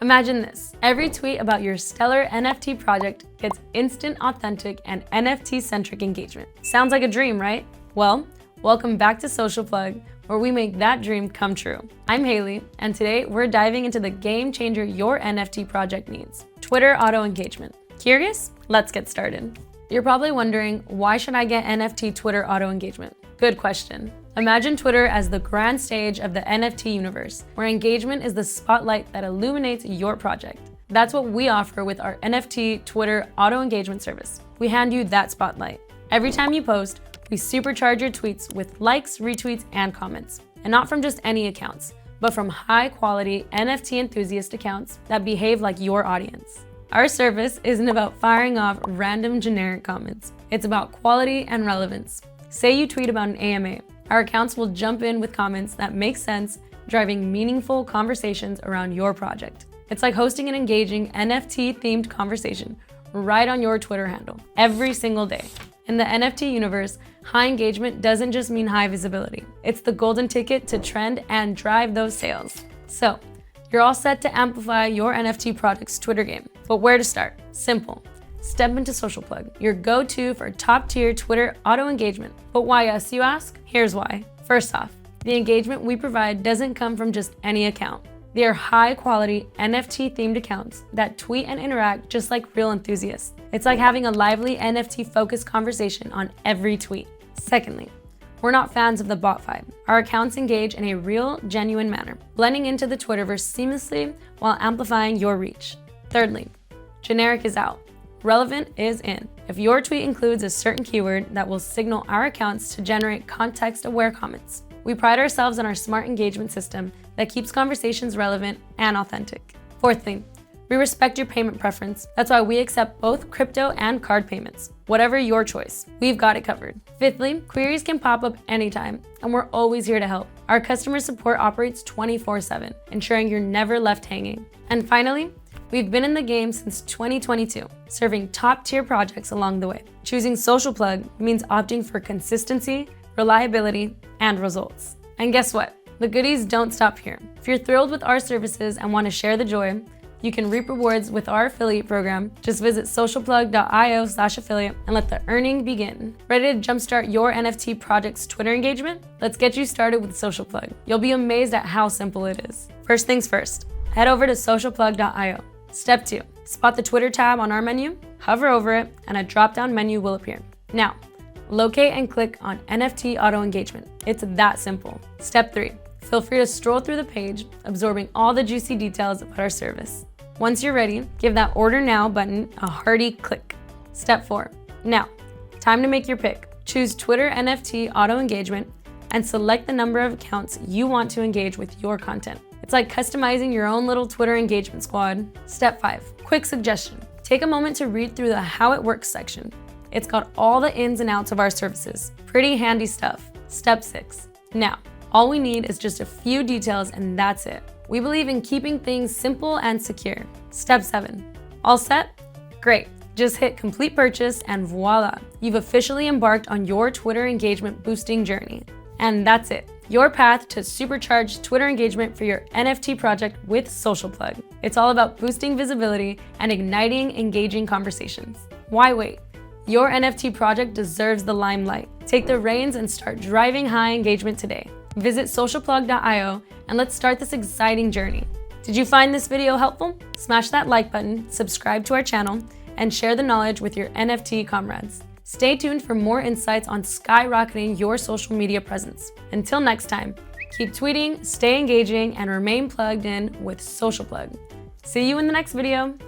Imagine this. Every tweet about your stellar NFT project gets instant, authentic, and NFT-centric engagement. Sounds like a dream, right? Well, welcome back to SocialPlug, where we make that dream come true. I'm Haley, and today we're diving into the game changer your NFT project needs, Twitter Auto Engagement. Curious? Let's get started. You're probably wondering, why should I get NFT Twitter Auto Engagement? Good question. Imagine Twitter as the grand stage of the NFT universe, where engagement is the spotlight that illuminates your project. That's what we offer with our NFT Twitter Auto Engagement service. We hand you that spotlight. Every time you post, we supercharge your tweets with likes, retweets, and comments. And not from just any accounts, but from high-quality NFT enthusiast accounts that behave like your audience. Our service isn't about firing off random generic comments. It's about quality and relevance. Say you tweet about an AMA. Our accounts will jump in with comments that make sense, driving meaningful conversations around your project. It's like hosting an engaging NFT-themed conversation right on your Twitter handle every single day. In the NFT universe, high engagement doesn't just mean high visibility. It's the golden ticket to trend and drive those sales. So, you're all set to amplify your NFT project's Twitter game. But where to start? Simple. Step into SocialPlug, your go-to for top-tier Twitter auto engagement. But why us, you ask? Here's why. First off, the engagement we provide doesn't come from just any account. They are high-quality NFT-themed accounts that tweet and interact just like real enthusiasts. It's like having a lively NFT-focused conversation on every tweet. Secondly, we're not fans of the bot vibe. Our accounts engage in a real, genuine manner, blending into the Twitterverse seamlessly while amplifying your reach. Thirdly, generic is out. Relevant is in. If your tweet includes a certain keyword, that will signal our accounts to generate context-aware comments. We pride ourselves on our smart engagement system that keeps conversations relevant and authentic. Fourthly, we respect your payment preference. That's why we accept both crypto and card payments. Whatever your choice, we've got it covered. Fifthly, queries can pop up anytime, and we're always here to help. Our customer support operates 24/7, ensuring you're never left hanging. And finally, we've been in the game since 2022, serving top-tier projects along the way. Choosing SocialPlug means opting for consistency, reliability, and results. And guess what? The goodies don't stop here. If you're thrilled with our services and want to share the joy, you can reap rewards with our affiliate program. Just visit socialplug.io/affiliate and let the earning begin. Ready to jumpstart your NFT project's Twitter engagement? Let's get you started with SocialPlug. You'll be amazed at how simple it is. First things first, head over to socialplug.io. Step 2, spot the Twitter tab on our menu, hover over it, and a drop-down menu will appear. Now, locate and click on NFT Auto Engagement. It's that simple. Step 3, feel free to stroll through the page, absorbing all the juicy details about our service. Once you're ready, give that Order Now button a hearty click. Step 4, now, time to make your pick. Choose Twitter NFT Auto Engagement and select the number of accounts you want to engage with your content. It's like customizing your own little Twitter engagement squad. Step 5, quick suggestion. Take a moment to read through the How It Works section. It's got all the ins and outs of our services. Pretty handy stuff. Step 6, now, all we need is just a few details and that's it. We believe in keeping things simple and secure. Step 7, all set? Great. Just hit complete purchase and voila, you've officially embarked on your Twitter engagement boosting journey. And that's it. Your path to supercharged Twitter engagement for your NFT project with SocialPlug. It's all about boosting visibility and igniting engaging conversations. Why wait? Your NFT project deserves the limelight. Take the reins and start driving high engagement today. Visit socialplug.io and let's start this exciting journey. Did you find this video helpful? Smash that like button, subscribe to our channel, and share the knowledge with your NFT comrades. Stay tuned for more insights on skyrocketing your social media presence. Until next time, keep tweeting, stay engaging, and remain plugged in with SocialPlug. See you in the next video.